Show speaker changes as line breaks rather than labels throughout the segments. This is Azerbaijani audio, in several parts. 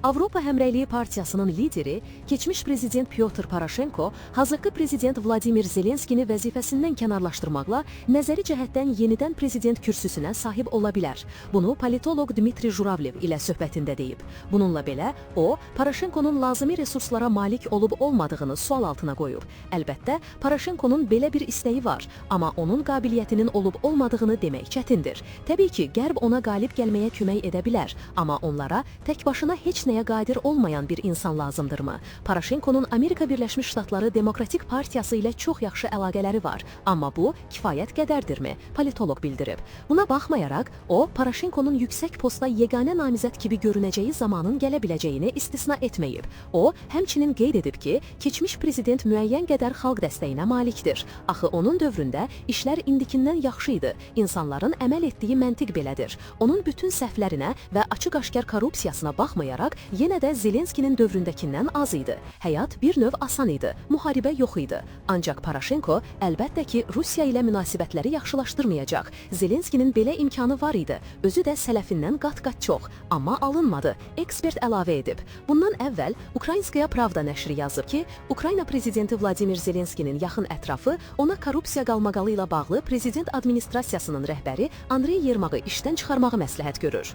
Avropa Həmrəyliyi Partiyasının lideri, keçmiş prezident Pyotr Poroşenko, hazırki prezident Vladimir Zelenskini vəzifəsindən kənarlaşdırmaqla nəzəri cəhətdən yenidən prezident kürsüsünə sahib ola bilər. Bunu politoloq Dmitri Jurablev ilə söhbətində deyib. Bununla belə, o, Poroşenkonun lazımi resurslara malik olub-olmadığını sual altına qoyub. Əlbəttə, Poroşenkonun belə bir istəyi var, amma onun qabiliyyətinin olub-olmadığını demək çətindir. Təbii ki, Qərb ona qalib gəlməyə kömək edə bilər, amma onlara tək başına heç nəyə qadir olmayan bir insan lazımdırmı? Poroşenkonun Amerika Birləşmiş Ştatları Demokratik Partiyası ilə çox yaxşı əlaqələri var, amma bu kifayət qədərdirmi? Politoloq bildirib. Buna baxmayaraq, o, Poroşenkonun yüksək posta yeganə namizəd kimi görünəcəyi zamanın gələ biləcəyini istisna etməyib. O, həmçinin qeyd edib ki, keçmiş prezident müəyyən qədər xalq dəstəyinə malikdir. Axı onun dövründə işlər indikindən yaxşı idi. İnsanların əməl etdiyi məntiq belədir. Onun bütün səhvlərinə və açıq-aşkar korrupsiyasına baxmayaraq, yenə də Zelenskinin dövründəkindən az idi. Həyat bir növ asan idi, müharibə yox idi. Ancaq Poroşenko əlbəttə ki, Rusiya ilə münasibətləri yaxşılaşdırmayacaq. Zelenskinin belə imkanı var idi, özü də sələfindən qat-qat çox, amma alınmadı, ekspert əlavə edib. Bundan əvvəl Ukraynskaya Pravda nəşri yazıb ki, Ukrayna prezidenti Vladimir Zelenskinin yaxın ətrafı ona korrupsiya qalmaqalı ilə bağlı prezident administrasiyasının rəhbəri Andrey Yermağı işdən çıxarmağı məsləhət görür.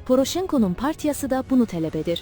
Poroşenkonun partiyası da bunu tələb edir.